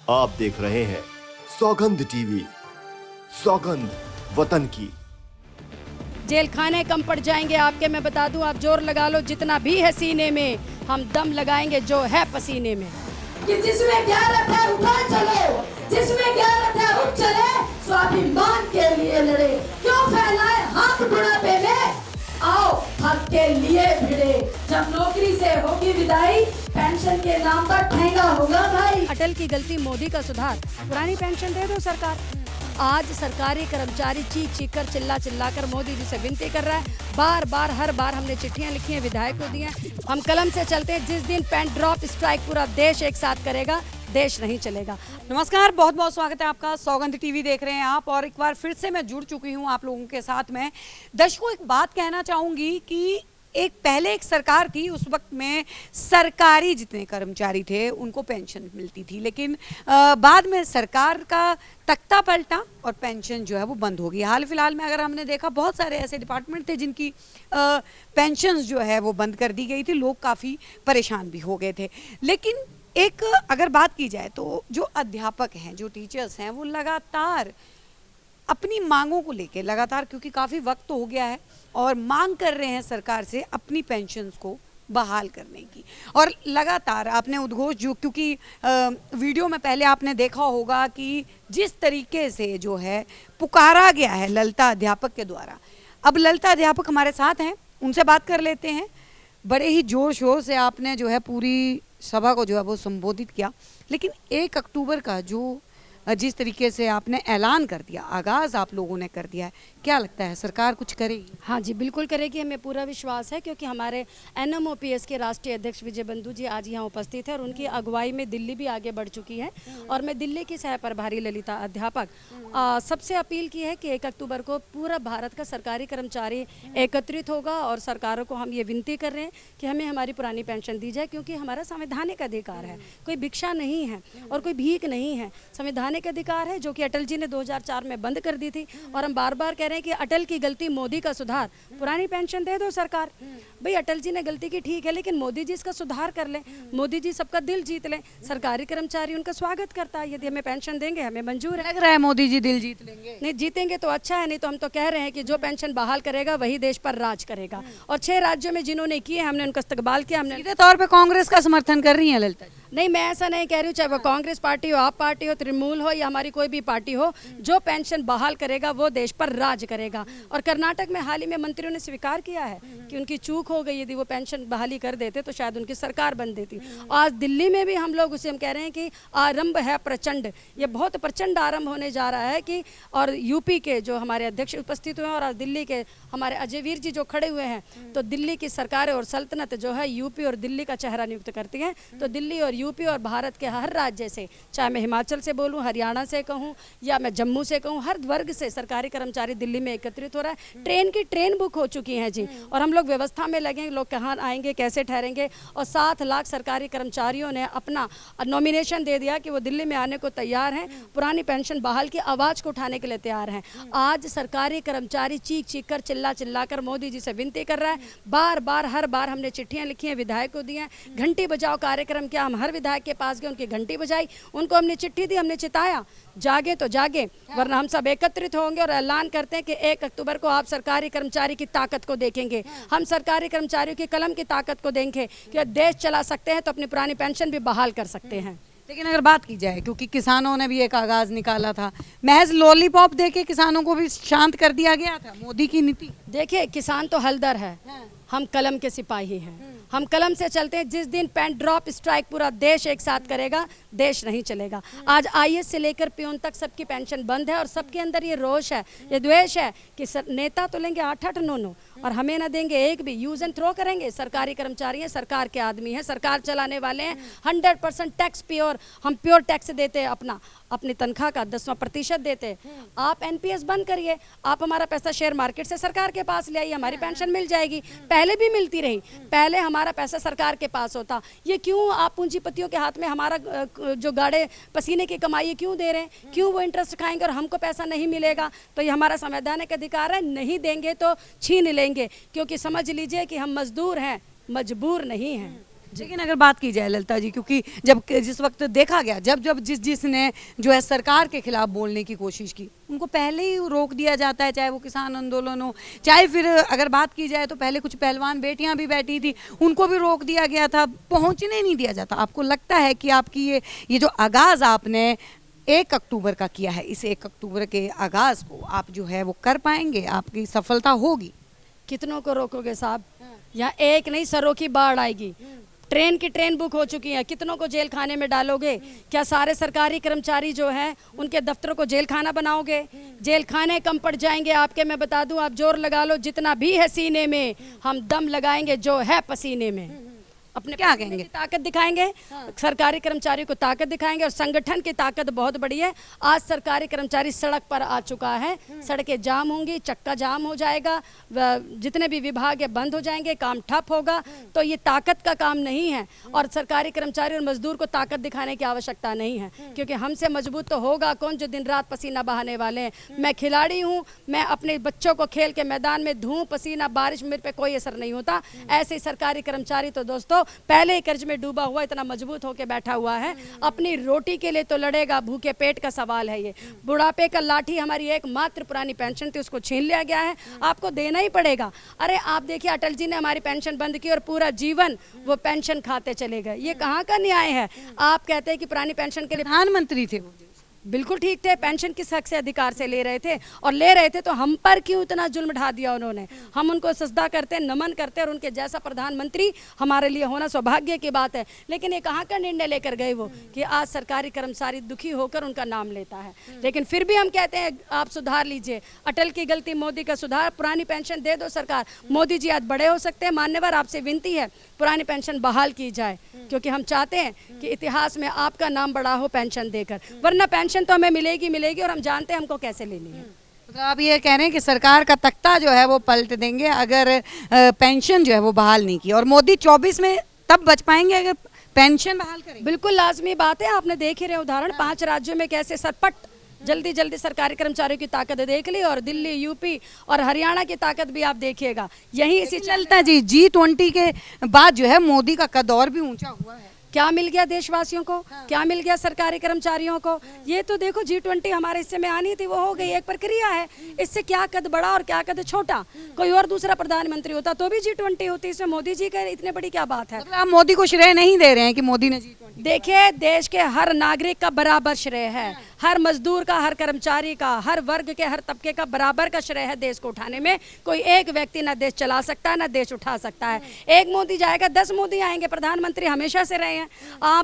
आप देख रहे हैं सौगंध टीवी, सौगंध वतन की। जेल खाने कम पड़ जाएंगे आपके, मैं बता दूं। आप जोर लगा लो जितना भी है सीने में, हम दम लगाएंगे जो है पसीने में। कि जिसमें गैरत है उठा चलो, जिसमें गैरत है उठ चले, स्वाभिमान के लिए लड़े, क्यों फैलाए हाथ बुढ़ापे में, आओ हक के लिए भिड़े। जब नौकरी से होगी विदाई, पेंशन के नाम पर ठेंगा होगा भाई। अटल की गलती मोदी का सुधार, पुरानी पेंशन दे दो सरकार। आज सरकारी कर्मचारी चीख चीख कर चिल्ला चिल्ला कर मोदी जी से विनती कर रहा है। बार बार हर बार हमने चिट्ठियां लिखी हैं, विधायक को दी हैं। हम कलम से चलते हैं, जिस दिन पेन ड्रॉप स्ट्राइक पूरा देश एक साथ करेगा, देश नहीं चलेगा। नमस्कार, बहुत बहुत स्वागत है आपका। सौगंध टीवी देख रहे हैं आप, और एक बार फिर से मैं जुड़ चुकी हूं आप लोगों के साथ में। दर्शकों, एक बात कहना चाहूंगी कि पहले एक सरकार थी, उस वक्त में सरकारी जितने कर्मचारी थे उनको पेंशन मिलती थी, लेकिन बाद में सरकार का तख्ता पलटा और पेंशन जो है वो बंद हो गई। हाल फिलहाल में अगर हमने देखा, बहुत सारे ऐसे डिपार्टमेंट थे जिनकी पेंशन जो है वो बंद कर दी गई थी। लोग काफ़ी परेशान भी हो गए थे। लेकिन एक अगर बात की जाए तो जो अध्यापक हैं, जो टीचर्स हैं, वो लगातार अपनी मांगों को लेकर लगातार, क्योंकि काफ़ी वक्त हो गया है, और मांग कर रहे हैं सरकार से अपनी पेंशन्स को बहाल करने की। और लगातार आपने उद्घोष जो, क्योंकि वीडियो में पहले आपने देखा होगा कि जिस तरीके से जो है पुकारा गया है ललिता अध्यापक के द्वारा। अब ललिता अध्यापक हमारे साथ हैं, उनसे बात कर लेते हैं। बड़े ही जोर शोर से आपने जो है पूरी सभा को जो है वो संबोधित किया, लेकिन 1 अक्टूबर का जो जिस तरीके से आपने ऐलान कर दिया, आगाज़ आप लोगों ने कर दिया है, क्या लगता है सरकार कुछ करेगी? हाँ जी, बिल्कुल करेगी, हमें पूरा विश्वास है, क्योंकि हमारे NMOPS के राष्ट्रीय अध्यक्ष विजय बंधु जी आज यहाँ उपस्थित है और उनकी अगुवाई में दिल्ली भी आगे बढ़ चुकी है। और मैं दिल्ली की सह प्रभारी ललिता अध्यापक सबसे अपील की है कि 1 अक्टूबर को पूरा भारत का सरकारी कर्मचारी एकत्रित होगा, और सरकारों को हम ये विनती कर रहे हैं कि हमें हमारी पुरानी पेंशन दी जाए, क्योंकि हमारा संवैधानिक अधिकार है, कोई भिक्षा नहीं है और कोई भीख नहीं है। संवैधानिक अधिकार है जो कि अटल जी ने 2004 में बंद कर दी थी। और हम बार बार कह रहे हैं कि अटल की गलती मोदी का सुधार, पुरानी पेंशन दे दो सरकार। भाई अटल जी ने गलती की, ठीक है, लेकिन मोदी जी इसका सुधार कर लें, मोदी जी सबका दिल जीत लें। सरकारी कर्मचारी उनका स्वागत करता है, यदि हमें पेंशन देंगे हमें मंजूर है। लग रहा है मोदी जी दिल जीत लेंगे? नहीं जीतेंगे तो अच्छा है, नहीं तो हम तो कह रहे हैं कि जो पेंशन बहाल करेगा वही देश पर राज करेगा। और 6 राज्यों में जिन्होंने किए हमने उनका इस्तकबाल किया। हमने सीधे तौर पे कांग्रेस का समर्थन कर रही हैं ललिता जी? नहीं, मैं ऐसा नहीं कह रही हूँ, चाहे वो कांग्रेस पार्टी हो, आप पार्टी हो, तृणमूल हो, या हमारी कोई भी पार्टी हो, जो पेंशन बहाल करेगा वो देश पर राज करेगा। और कर्नाटक में हाल ही में मंत्रियों ने स्वीकार किया है कि उनकी चूक हो गई, यदि वो पेंशन बहाली कर देते तो शायद उनकी सरकार बन देती। आज दिल्ली में भी हम लोग उसे हम कह रहे हैं कि आरंभ है प्रचंड, ये बहुत प्रचंड आरंभ होने जा रहा है। कि और यूपी के जो हमारे अध्यक्ष उपस्थित हुए हैं, और आज दिल्ली के हमारे अजय वीर जी जो खड़े हुए हैं, तो दिल्ली की सरकार और सल्तनत जो है यूपी और दिल्ली का चेहरा नियुक्त करती है। तो दिल्ली और यूपी और भारत के हर राज्य से, चाहे मैं हिमाचल से बोलूं, हरियाणा से कहूं, या मैं जम्मू से कहूं, हर वर्ग से सरकारी कर्मचारी दिल्ली में एकत्रित हो रहा है। ट्रेन की ट्रेन बुक हो चुकी हैं जी, और हम लोग व्यवस्था में लगे, लोग कहाँ आएंगे, कैसे ठहरेंगे। और 7 लाख सरकारी कर्मचारियों ने अपना नॉमिनेशन दे दिया कि वो दिल्ली में आने को तैयार हैं, पुरानी पेंशन बहाल की आवाज़ को उठाने के लिए तैयार हैं। आज सरकारी कर्मचारी चीख चीख कर चिल्ला चिल्ला कर मोदी जी से विनती कर रहा है। बार बार हर बार हमने चिट्ठियां लिखी हैं, विधायक को दी हैं। घंटी बजाओ कार्यक्रम किया, हम हर विधायक के पास गए, उनकी घंटी बजाई, उनको हमने चिट्ठी दी, हमने चिताया, जागे तो जागे, वरना हम सब एकत्रित होंगे और ऐलान करते हैं कि 1 अक्टूबर को आप सरकारी कर्मचारी की ताकत को देखेंगे। हम सरकारी कर्मचारियों की कलम की ताकत को देंगे कि देश चला सकते हैं तो अपनी पुरानी पेंशन भी बहाल कर सकते हैं। लेकिन अगर बात की जाए, क्योंकि किसानों ने भी एक आगाज निकाला था, महज लॉलीपॉप देके किसानों को भी शांत कर दिया गया था मोदी की नीति। देखिए, किसान तो हलदर है, हम कलम के सिपाही हैं। हम कलम से चलते हैं, जिस दिन पेन ड्रॉप स्ट्राइक पूरा देश एक साथ करेगा, देश नहीं चलेगा। आज IAS से लेकर पियून तक सबकी पेंशन बंद है, और सबके अंदर ये रोष है, ये द्वेष है कि नेता तो लेंगे 8-8, 9-9, और हमें ना देंगे एक भी। यूज एंड थ्रो करेंगे। सरकारी कर्मचारी हैं, सरकार के आदमी हैं, सरकार चलाने वाले हैं। 100% टैक्स प्योर, हम प्योर टैक्स देते हैं, अपनी तनख्वाह का 10% देते हैं। आप NPS बंद करिए, आप हमारा पैसा शेयर मार्केट से सरकार के पास ले आइए, हमारी पेंशन मिल जाएगी। पहले भी मिलती रही, पहले हमारा पैसा सरकार के पास होता। ये क्यों आप पूंजीपतियों के हाथ में हमारा जो गाड़े पसीने की कमाई है क्यों दे रहे हैं? क्यों वो इंटरेस्ट खाएंगे और हमको पैसा नहीं मिलेगा? तो ये हमारा संवैधानिक अधिकार है, नहीं देंगे तो छीन लेंगे, क्योंकि समझ लीजिए कि हम मजदूर हैं, मजबूर नहीं हैं। लेकिन अगर बात की जाए ललिता जी, क्योंकि जब जिस वक्त देखा गया जब जिसने जो है सरकार के खिलाफ बोलने की कोशिश की उनको पहले ही रोक दिया जाता है, चाहे वो किसान आंदोलन हो, चाहे फिर अगर बात की जाए तो पहले कुछ पहलवान बेटियां भी बैठी थी उनको भी रोक दिया गया था, पहुंचने नहीं दिया जाता। आपको लगता है कि आपकी ये जो आगाज़ आपने 1 अक्टूबर का किया है, इस 1 अक्टूबर के आगाज़ को आप जो है वो कर पाएंगे, आपकी सफलता होगी? कितनों को रोकोगे साहब? यहाँ एक नहीं, सरों की बाढ़ आएगी। ट्रेन की ट्रेन बुक हो चुकी है, कितनों को जेल खाने में डालोगे? क्या सारे सरकारी कर्मचारी जो हैं उनके दफ्तरों को जेल खाना बनाओगे? जेल खाने कम पड़ जाएंगे आपके। मैं बता दूं, आप जोर लगा लो जितना भी है सीने में, हम दम लगाएंगे जो है पसीने में। अपने क्या कहेंगे? ताकत दिखाएंगे। सरकारी कर्मचारियों को ताकत दिखाएंगे और संगठन की ताकत बहुत बड़ी है। आज सरकारी कर्मचारी सड़क पर आ चुका है, सड़कें जाम होंगी, चक्का जाम हो जाएगा, जितने भी विभाग है बंद हो जाएंगे, काम ठप होगा। तो ये ताकत का काम नहीं है और सरकारी कर्मचारी और मजदूर को ताकत दिखाने की आवश्यकता नहीं है, क्योंकि हमसे मजबूत तो होगा कौन जो दिन रात पसीना बहाने वाले हैं। मैं खिलाड़ी हूँ, मैं अपने बच्चों को खेल के मैदान में धूप पसीना बारिश मेरे पे कोई असर नहीं होता। ऐसे ही सरकारी कर्मचारी तो दोस्तों पहले ही कर्ज में डूबा हुआ, इतना मजबूत होकर बैठा हुआ है, अपनी रोटी के लिए तो लड़ेगा, भूखे पेट का सवाल है ये। बुढ़ापे का लाठी हमारी एकमात्र पुरानी पेंशन थी, उसको छीन लिया गया है, आपको देना ही पड़ेगा। अरे आप देखिए, अटल जी ने हमारी पेंशन बंद की और पूरा जीवन वो पेंशन खाते चले गए। ये कहाँ का न्याय है? आप कहते हैं कि पुरानी पेंशन के लिए प्रधानमंत्री थे वो, बिल्कुल ठीक थे, पेंशन किस हक से अधिकार से ले रहे थे, और ले रहे थे तो हम पर क्यों इतना जुल्म ढा दिया उन्होंने? हम उनको सजदा करते, नमन करते, और उनके जैसा प्रधानमंत्री हमारे लिए होना सौभाग्य की बात है। लेकिन ये कहाँ का निर्णय लेकर गए वो कि आज सरकारी कर्मचारी दुखी होकर उनका नाम लेता है। लेकिन फिर भी हम कहते हैं आप सुधार लीजिए, अटल की गलती मोदी का सुधार, पुरानी पेंशन दे दो सरकार। मोदी जी आज बड़े हो सकते हैं, मान्यवर, आपसे विनती है पुरानी पेंशन बहाल की जाए, क्योंकि हम चाहते हैं कि इतिहास में आपका नाम बड़ा हो पेंशन देकर, वरना पेंशन तो हमें मिलेगी और हम जानते हैं हमको कैसे लेनी है। मतलब आप ये कह रहे हैं कि सरकार का तख्ता जो है वो पलट देंगे अगर पेंशन जो है वो बहाल नहीं की, और मोदी 24 में तब बच पाएंगे अगर पेंशन बहाल करेंगे? बिल्कुल लाजमी बात है। आपने देख ही रहे उदाहरण, 5 राज्यों में कैसे सरपट जल्दी सरकारी कर्मचारियों की ताकत देख ली, और दिल्ली, यूपी और हरियाणा की ताकत भी आप देखिएगा। यही इसी चलता जी G20 के बाद जो है मोदी का कद और भी ऊंचा हुआ है। क्या मिल गया देशवासियों को? क्या मिल गया सरकारी कर्मचारियों को? ये तो देखो, G20 हमारे हिस्से में आनी थी, वो हो गई, एक प्रक्रिया है। इससे क्या कद बड़ा और क्या कद छोटा? कोई और दूसरा प्रधानमंत्री होता तो भी G20 होती, इसमें मोदी जी का इतने बड़ी क्या बात है? मतलब आप मोदी को श्रेय नहीं दे रहे हैं कि मोदी ने G20? देखिए, देश के हर नागरिक का बराबर श्रेय है, हर मजदूर का, हर कर्मचारी का, हर वर्ग के, हर तबके का बराबर का श्रेय है देश को उठाने में। कोई एक व्यक्ति ना देश चला सकता है, ना देश उठा सकता है। एक मोदी जाएगा, 10 मोदी आएंगे, प्रधानमंत्री हमेशा से रहे हैं।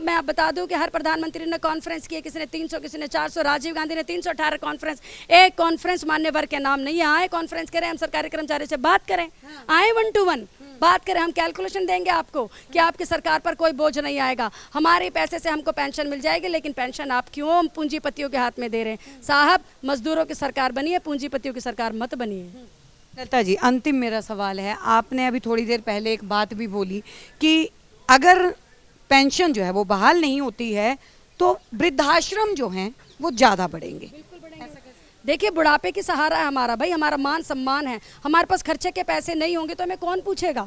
मैं बता दूं कि हर प्रधानमंत्री ने कॉन्फ्रेंस की, किसी ने 300, किसी ने 400, राजीव गांधी ने 318 कॉन्फ्रेंस। एक कॉन्फ्रेंस मान्यवर के नाम नहीं है। आए कॉन्फ्रेंस करें, हम सरकारी कर्मचारी से बात करें, आए 1 to 1 बात करें, हम कैलकुलेशन देंगे आपको कि आपकी सरकार पर कोई बोझ नहीं आएगा, हमारे पैसे से हमको पेंशन मिल जाएगी। लेकिन पेंशन आप क्यों पूंजीपतियों के हाथ में दे रहे हैं? साहब, मजदूरों की सरकार बनी है, पूंजीपतियों की सरकार मत बनिए। ललिता जी, अंतिम मेरा सवाल है, आपने अभी थोड़ी देर पहले एक बात भी बोली कि अगर पेंशन जो है वो बहाल नहीं होती है तो वृद्धाश्रम जो हैं वो ज़्यादा बढ़ेंगे। देखिए, बुढ़ापे की सहारा है हमारा भाई, हमारा मान सम्मान है। हमारे पास खर्चे के पैसे नहीं होंगे तो हमें कौन पूछेगा?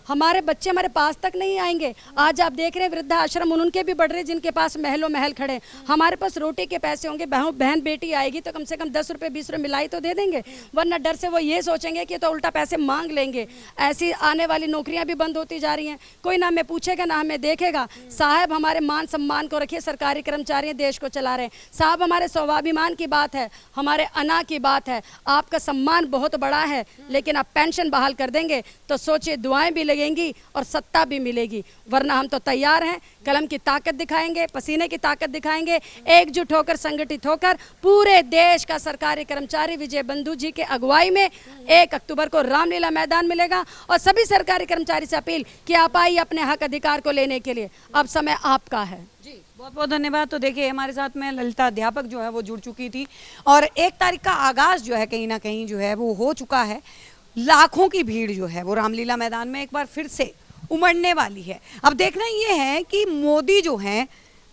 हमारे बच्चे हमारे पास तक नहीं आएंगे। आज आप देख रहे हैं वृद्धाश्रम उनके भी बढ़ रहे, जिनके पास महलों महल खड़े। हमारे पास रोटी के पैसे होंगे, बहन बेटी आएगी तो कम से कम 10 रुपये 20 रुपये मिलाई तो दे देंगे, वरना डर से वो ये सोचेंगे कि तो उल्टा पैसे मांग लेंगे। ऐसी आने वाली नौकरियां भी बंद होती जा रही हैं, कोई ना हमें पूछेगा ना हमें देखेगा। साहब, हमारे मान सम्मान को रखिए, सरकारी कर्मचारी देश को चला रहे हैं। साहब, हमारे स्वाभिमान की बात है, हमारे अना की बात है। आपका सम्मान बहुत बड़ा है, लेकिन आप पेंशन बहाल कर देंगे तो सोचिए, दुआएं भी लगेंगी और सत्ता भी मिलेगी। वरना हम तो तैयार हैं, कलम की ताकत दिखाएंगे, पसीने की ताकत दिखाएंगे, एकजुट होकर, संगठित होकर। पूरे देश का सरकारी कर्मचारी विजय बंधु जी के अगुवाई में 1 अक्टूबर को रामलीला मैदान मिलेगा। और सभी सरकारी कर्मचारी से अपील कि आप आइए अपने हक अधिकार को लेने के लिए, अब समय आपका है। जी, बहुत बहुत धन्यवाद। तो देखिए, हमारे साथ में ललिता अध्यापक जो है वो जुड़ चुकी थी, और 1 तारीख का आगाज़ जो है कहीं ना कहीं जो है वो हो चुका है। लाखों की भीड़ जो है वो रामलीला मैदान में एक बार फिर से उमड़ने वाली है। अब देखना ये है कि मोदी जो हैं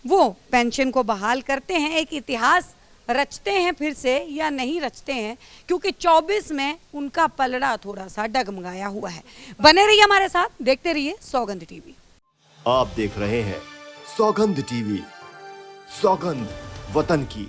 वो पेंशन को बहाल करते हैं, एक इतिहास रचते हैं फिर से या नहीं रचते हैं, क्योंकि 24 में उनका पलड़ा थोड़ा सा डगमगाया हुआ है। बने रहिए हमारे साथ, देखते रहिए सौगंध टीवी। आप देख रहे हैं सौगंध टीवी, सौगंध वतन की।